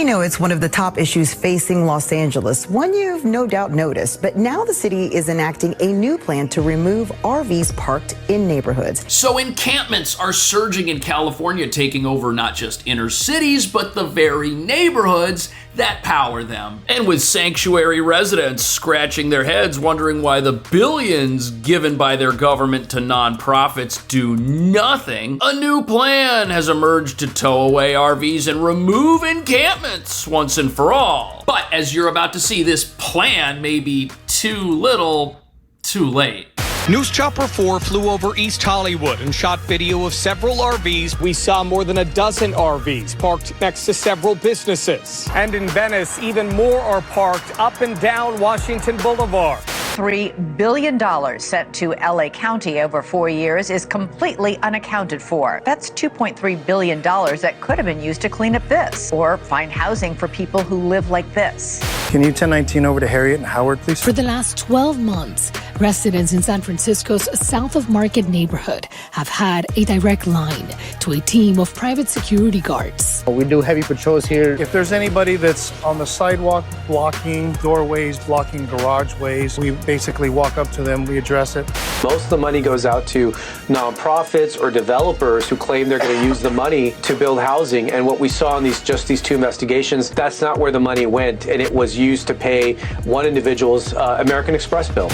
know it's one of the top issues facing Los Angeles, one you've no doubt noticed. But now the city is enacting a new plan to remove RVs parked in neighborhoods. So encampments are surging in California, taking over not just inner cities, but the very neighborhoods that power them. And with sanctuary residents scratching their heads wondering why the billions given by their government to nonprofits do nothing, a new plan has emerged to tow away RVs and remove encampments once and for all. But as you're about to see, this plan may be too little, too late. News Chopper 4 flew over East Hollywood and shot video of several RVs. We saw more than a dozen RVs parked next to several businesses. And in Venice, even more are parked up and down Washington Boulevard. $3 billion sent to LA County over 4 years is completely unaccounted for. That's $2.3 billion that could have been used to clean up this or find housing for people who live like this. Can you 1019 over to Harriet and Howard, please? For the last 12 months, residents in San Francisco's South of Market neighborhood have had a direct line to a team of private security guards. We do heavy patrols here. If there's anybody that's on the sidewalk blocking doorways, blocking garageways, we basically walk up to them, we address it. Most of the money goes out to nonprofits or developers who claim they're going to use the money to build housing. And what we saw in these two investigations, that's not where the money went. And it was used to pay one individual's American Express bill.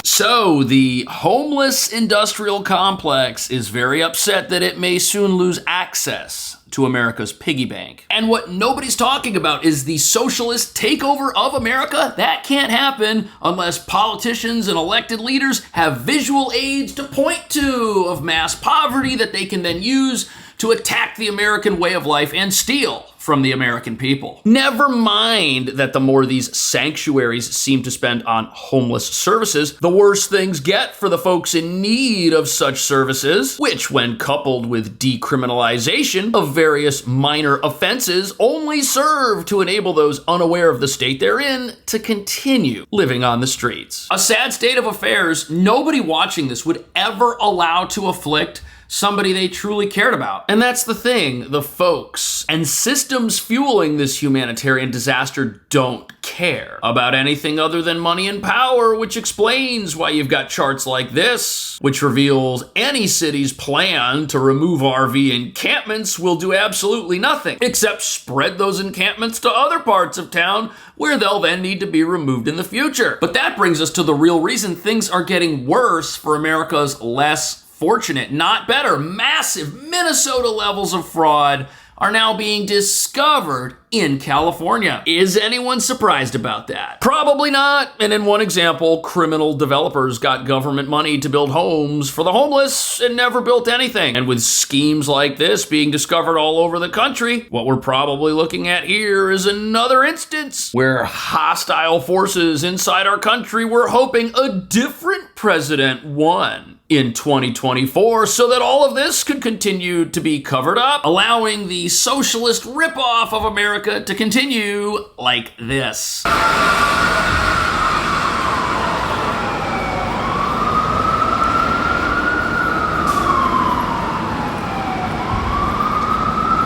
So, the homeless industrial complex is very upset that it may soon lose access to America's piggy bank. And what nobody's talking about is the socialist takeover of America. That can't happen unless politicians and elected leaders have visual aids to point to of mass poverty that they can then use to attack the American way of life and steal from the American people. Never mind that the more these sanctuaries seem to spend on homeless services, the worse things get for the folks in need of such services, which, when coupled with decriminalization of various minor offenses, only serve to enable those unaware of the state they're in to continue living on the streets. A sad state of affairs nobody watching this would ever allow to afflict somebody they truly cared about. And that's the thing, the folks and systems fueling this humanitarian disaster don't care about anything other than money and power, which explains why you've got charts like this, which reveals any city's plan to remove RV encampments will do absolutely nothing, except spread those encampments to other parts of town where they'll then need to be removed in the future. But that brings us to the real reason things are getting worse for America's less fortunate, not better. Massive Minnesota levels of fraud are now being discovered in California. Is anyone surprised about that? Probably not. And in one example, criminal developers got government money to build homes for the homeless and never built anything. And with schemes like this being discovered all over the country, what we're probably looking at here is another instance where hostile forces inside our country were hoping a different president won in 2024 so that all of this could continue to be covered up, allowing the socialist ripoff of America to continue like this.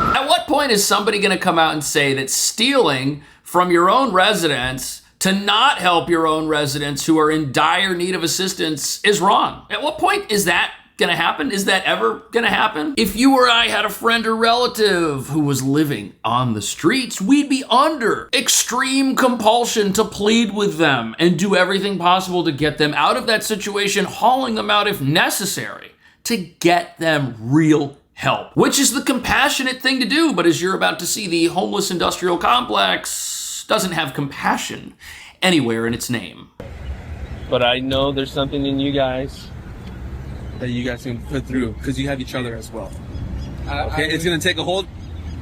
At what point is somebody going to come out and say that stealing from your own residents to not help your own residents who are in dire need of assistance is wrong? At what point is that gonna happen? Is that ever gonna happen? If you or I had a friend or relative who was living on the streets, we'd be under extreme compulsion to plead with them and do everything possible to get them out of that situation, hauling them out if necessary, to get them real help, which is the compassionate thing to do. But as you're about to see, the homeless industrial complex doesn't have compassion anywhere in its name. But I know there's something in you guys that you guys can put through because you have each other as well. Okay, it's gonna take a whole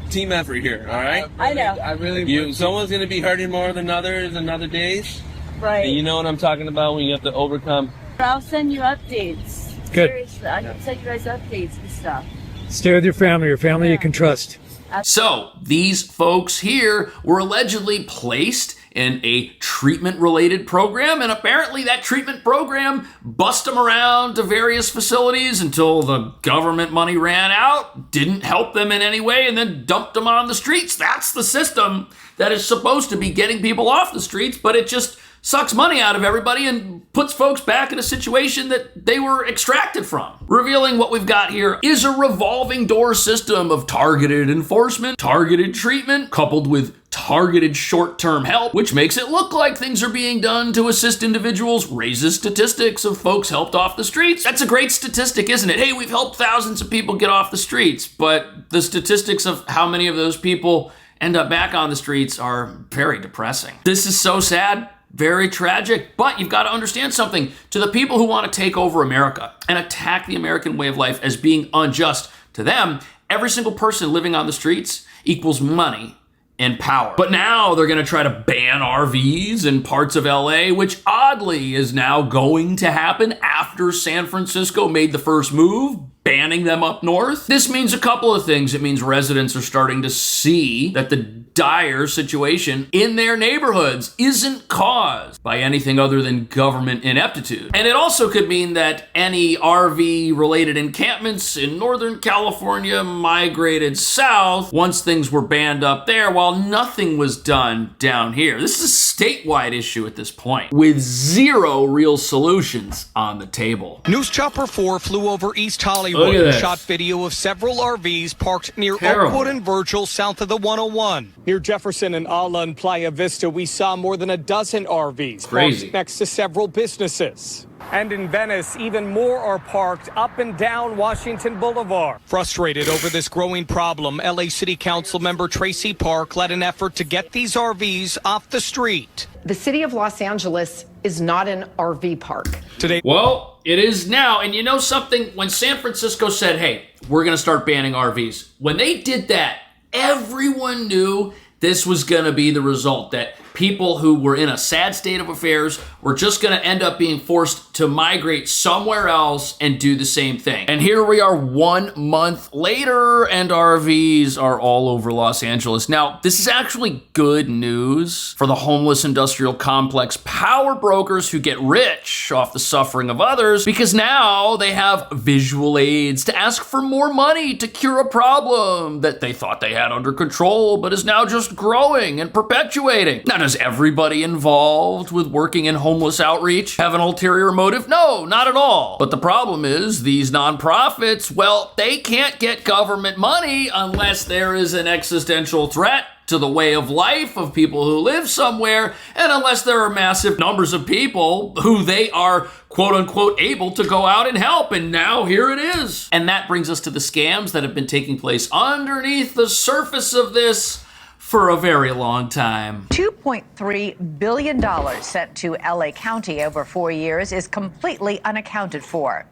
team effort here. All right. I know. Someone's gonna be hurting more than others in other days. Right. And you know what I'm talking about when you have to overcome. I'll send you updates. Good. Seriously, I can send you guys updates and stuff. Stay with your family you can trust. So these folks here were allegedly placed in a treatment-related program, and apparently that treatment program bussed them around to various facilities until the government money ran out, didn't help them in any way, and then dumped them on the streets. That's the system that is supposed to be getting people off the streets, but it just sucks money out of everybody and puts folks back in a situation that they were extracted from. Revealing what we've got here is a revolving door system of targeted enforcement, targeted treatment, coupled with targeted short-term help, which makes it look like things are being done to assist individuals, raises statistics of folks helped off the streets. That's a great statistic, isn't it? Hey, we've helped thousands of people get off the streets, but the statistics of how many of those people end up back on the streets are very depressing. This is so sad. Very tragic, but you've got to understand something. To the people who want to take over America and attack the American way of life as being unjust, to them, every single person living on the streets equals money and power. But now they're going to try to ban RVs in parts of LA, which oddly is now going to happen after San Francisco made the first move, banning them up north. This means a couple of things. It means residents are starting to see that the dire situation in their neighborhoods isn't caused by anything other than government ineptitude. And it also could mean that any RV-related encampments in Northern California migrated south once things were banned up there, while nothing was done down here. This is a statewide issue at this point, with zero real solutions on the table. News Chopper 4 flew over East Hollywood and shot video of several RVs parked near Oakwood and Virgil south of the 101. Near Jefferson and Ala and Playa Vista, we saw more than a dozen RVs parked next to several businesses. And in Venice, even more are parked up and down Washington Boulevard. Frustrated over this growing problem, LA City Council member Tracy Park led an effort to get these RVs off the street. The city of Los Angeles is not an RV park. Today, well, it is now. And you know something? When San Francisco said, hey, we're going to start banning RVs, when they did that, everyone knew this was going to be the result, that people who were in a sad state of affairs were just going to end up being forced to migrate somewhere else and do the same thing. And here we are 1 month later, and RVs are all over Los Angeles. Now, this is actually good news for the homeless industrial complex power brokers who get rich off the suffering of others, because now they have visual aids to ask for more money to cure a problem that they thought they had under control, but is now just growing and perpetuating. Now, does everybody involved with working in homeless outreach have an ulterior motive? No, not at all. But the problem is these nonprofits, well, they can't get government money unless there is an existential threat to the way of life of people who live somewhere, and unless there are massive numbers of people who they are quote unquote able to go out and help. And now here it is. And that brings us to the scams that have been taking place underneath the surface of this for a very long time. $2.3 billion sent to LA County over 4 years is completely unaccounted for.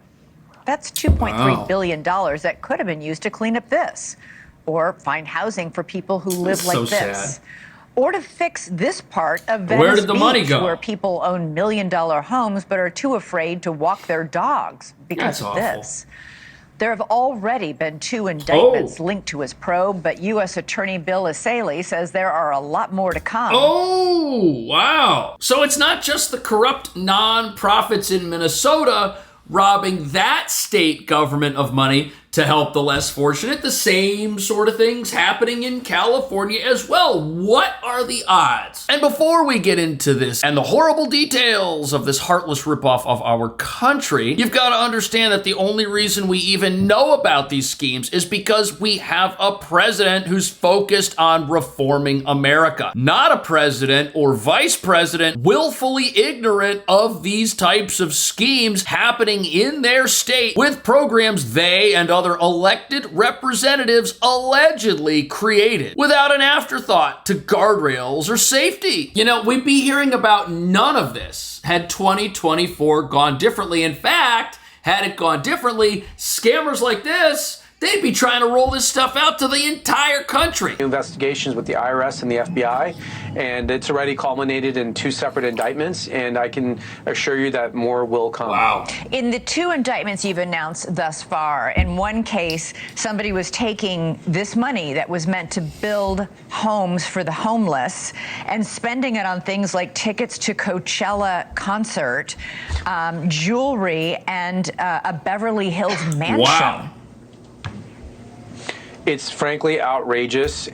That's $2.3 billion that could have been used to clean up this, or find housing for people who live like this, or to fix this part of Venice Where did the money go? where people own $1 million homes but are too afraid to walk their dogs because of this. There have already been 2 indictments linked to his probe, but U.S. Attorney Bill Asaley says there are a lot more to come. Oh, wow. So it's not just the corrupt nonprofits in Minnesota robbing that state government of money to help the less fortunate. The same sort of things happening in California as well. What are the odds? And before we get into this and the horrible details of this heartless ripoff of our country, you've got to understand that the only reason we even know about these schemes is because we have a president who's focused on reforming America, not a president or vice president willfully ignorant of these types of schemes happening in their state with programs they and other elected representatives allegedly created without an afterthought to guardrails or safety. You know, we'd be hearing about none of this had 2024 gone differently. In fact, had it gone differently, scammers like this they'd be trying to roll this stuff out to the entire country. Investigations with the IRS and the FBI, and it's already culminated in 2 separate indictments, and I can assure you that more will come. Wow. In the 2 indictments you've announced thus far, in one case, somebody was taking this money that was meant to build homes for the homeless and spending it on things like tickets to Coachella concert, jewelry, and a Beverly Hills mansion. Wow. It's frankly outrageous.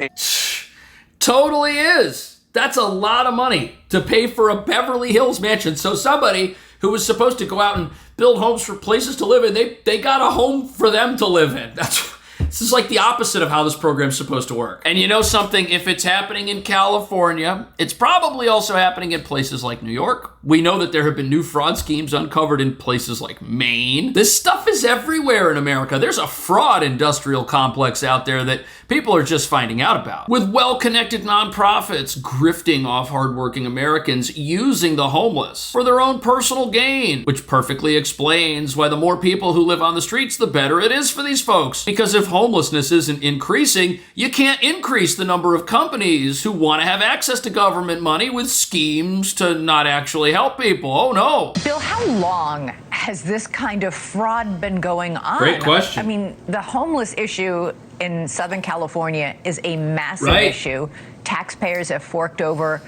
Totally is. That's a lot of money to pay for a Beverly Hills mansion. So somebody who was supposed to go out and build homes for places to live in, they got a home for them to live in. This is like the opposite of how this program's supposed to work. And you know something? If it's happening in California, it's probably also happening in places like New York. We know that there have been new fraud schemes uncovered in places like Maine. This stuff is everywhere in America. There's a fraud industrial complex out there that people are just finding out about. With well-connected nonprofits grifting off hardworking Americans using the homeless for their own personal gain, which perfectly explains why the more people who live on the streets, the better it is for these folks. Because if homelessness isn't increasing, you can't increase the number of companies who want to have access to government money with schemes to not actually help people. Oh no. Bill, how long has this kind of fraud been going on? Great question. I mean, the homeless issue in Southern California is a massive issue. Taxpayers have forked over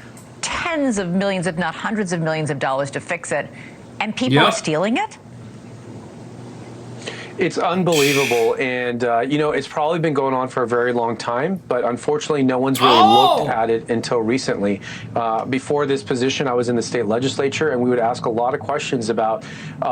tens of millions, if not hundreds of millions of dollars to fix it, and people are stealing it? It's unbelievable, and it's probably been going on for a very long time, but unfortunately no one's really looked at it until recently. Before this position, I was in the state legislature, and we would ask a lot of questions about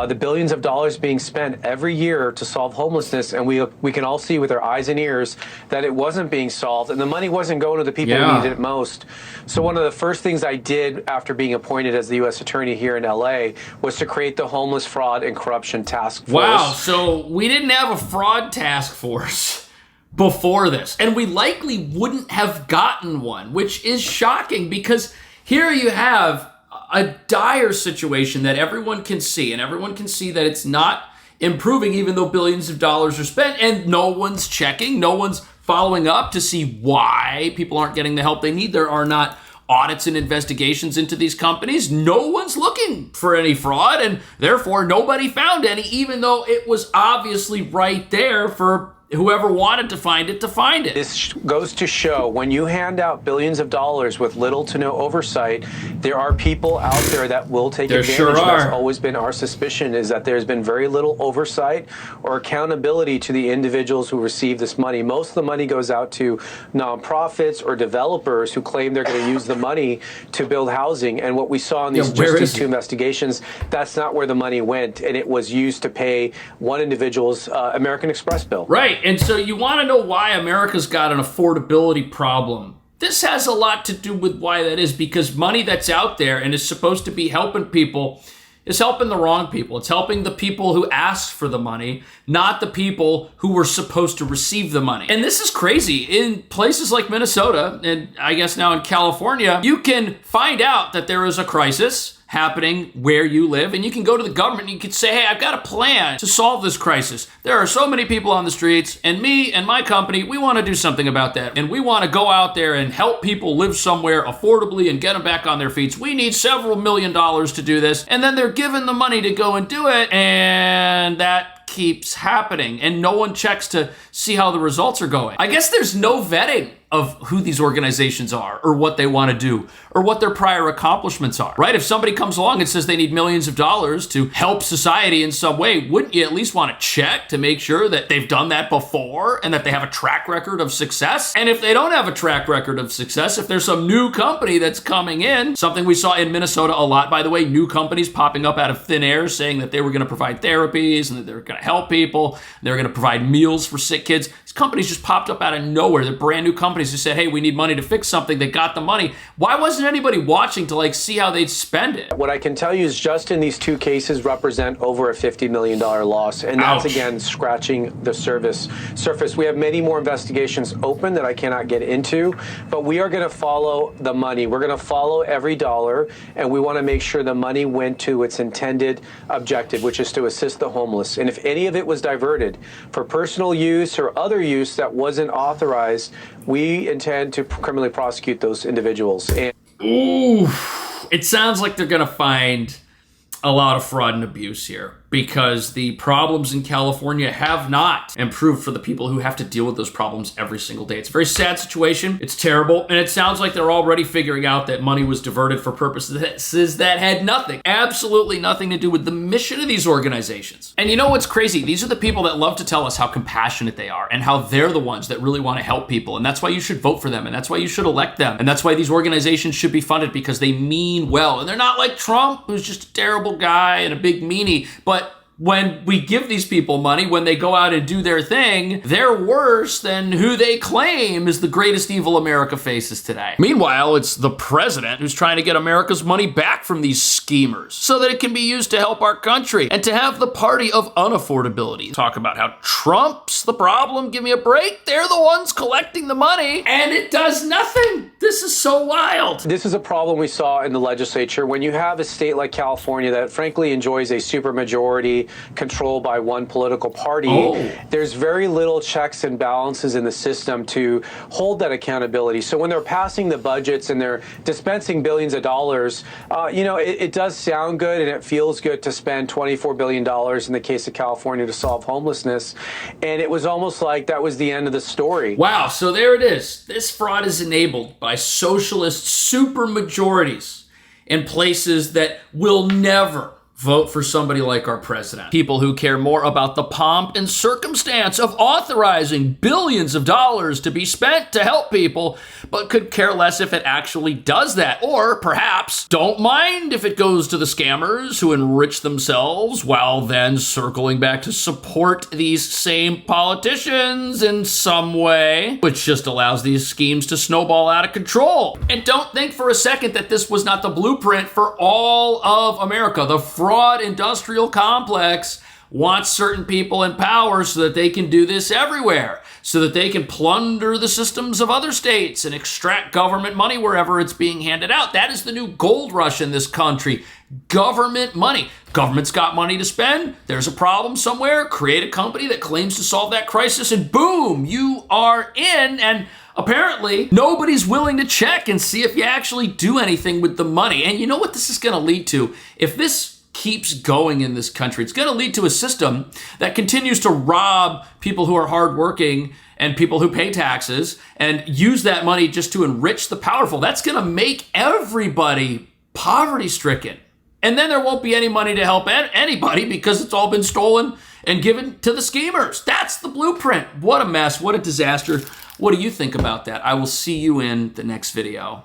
the billions of dollars being spent every year to solve homelessness, and we can all see with our eyes and ears that it wasn't being solved, and the money wasn't going to the people who needed it most. So one of the first things I did after being appointed as the U.S. Attorney here in L.A. was to create the Homeless Fraud and Corruption Task Force. Wow, so we didn't have a fraud task force before this, and we likely wouldn't have gotten one, which is shocking because here you have a dire situation that everyone can see, and everyone can see that it's not improving even though billions of dollars are spent, and no one's checking, no one's following up to see why people aren't getting the help they need. There are not audits and investigations into these companies. No one's looking for any fraud, and therefore nobody found any, even though it was obviously right there for whoever wanted to find it to find it. This goes to show when you hand out billions of dollars with little to no oversight, there are people out there that will take advantage. Sure are. That's always been our suspicion, is that there's been very little oversight or accountability to the individuals who receive this money. Most of the money goes out to nonprofits or developers who claim they're going to use the money to build housing. And what we saw in these two investigations, that's not where the money went, and it was used to pay one individual's American Express bill. Right. And so you want to know why America's got an affordability problem. This has a lot to do with why that is, because money that's out there and is supposed to be helping people is helping the wrong people. It's helping the people who asked for the money, not the people who were supposed to receive the money. And this is crazy. In places like Minnesota, and I guess now in California, you can find out that there is a crisis happening where you live, and you can go to the government and you can say, hey, I've got a plan to solve this crisis. There are so many people on the streets, and me and my company, we want to do something about that. And we want to go out there and help people live somewhere affordably and get them back on their feet. We need several $1 million to do this. And then they're given the money to go and do it, and that keeps happening. And no one checks to see how the results are going. I guess there's no vetting of who these organizations are or what they want to do or what their prior accomplishments are, right? If somebody comes along and says they need millions of dollars to help society in some way, wouldn't you at least want to check to make sure that they've done that before and that they have a track record of success? And if they don't have a track record of success, if there's some new company that's coming in, something we saw in Minnesota a lot, by the way, new companies popping up out of thin air saying that they were going to provide therapies and that they were going to help people, they were going to provide meals for sick kids. These companies just popped up out of nowhere. They're brand new companies who said, hey, we need money to fix something. They got the money. Why wasn't anybody watching to see how they'd spend it? What I can tell you is just in these two cases represent over a $50 million loss. And that's, again, scratching the surface. We have many more investigations open that I cannot get into, but we are going to follow the money. We're going to follow every dollar, and we want to make sure the money went to its intended objective, which is to assist the homeless. And if any of it was diverted for personal use or other use that wasn't authorized, we intend to criminally prosecute those individuals. And ooh, it sounds like they're going to find a lot of fraud and abuse here, because the problems in California have not improved for the people who have to deal with those problems every single day. It's a very sad situation. It's terrible. And it sounds like they're already figuring out that money was diverted for purposes that had nothing, absolutely nothing to do with the mission of these organizations. And you know what's crazy? These are the people that love to tell us how compassionate they are and how they're the ones that really want to help people. And that's why you should vote for them. And that's why you should elect them. And that's why these organizations should be funded, because they mean well. And they're not like Trump, who's just a terrible guy and a big meanie. But when we give these people money, when they go out and do their thing, they're worse than who they claim is the greatest evil America faces today. Meanwhile, it's the president who's trying to get America's money back from these schemers so that it can be used to help our country and to have the party of unaffordability. Talk about how Trump's the problem. Give me a break. They're the ones collecting the money, and it does nothing. This is so wild. this is a problem we saw in the legislature. When you have a state like California that frankly enjoys a supermajority controlled by one political party, there's very little checks and balances in the system to hold that accountability. So when they're passing the budgets and they're dispensing billions of dollars, it does sound good and it feels good to spend $24 billion in the case of California to solve homelessness. And it was almost like that was the end of the story. Wow, so there it is. This fraud is enabled by socialist supermajorities in places that will never vote for somebody like our president. People who care more about the pomp and circumstance of authorizing billions of dollars to be spent to help people, but could care less if it actually does that. Or perhaps don't mind if it goes to the scammers who enrich themselves while then circling back to support these same politicians in some way, which just allows these schemes to snowball out of control. And don't think for a second that this was not the blueprint for all of America. The fraud industrial complex wants certain people in power so that they can do this everywhere, so that they can plunder the systems of other states and extract government money wherever it's being handed out. That is the new gold rush in this country. Government money. Government's got money to spend. There's a problem somewhere. Create a company that claims to solve that crisis, and boom, you are in. And apparently, nobody's willing to check and see if you actually do anything with the money. And you know what this is going to lead to? If this keeps going in this country, it's going to lead to a system that continues to rob people who are hardworking and people who pay taxes and use that money just to enrich the powerful. That's going to make everybody poverty-stricken. And then there won't be any money to help anybody because it's all been stolen and given to the schemers. That's the blueprint. What a mess. What a disaster. What do you think about that? I will see you in the next video.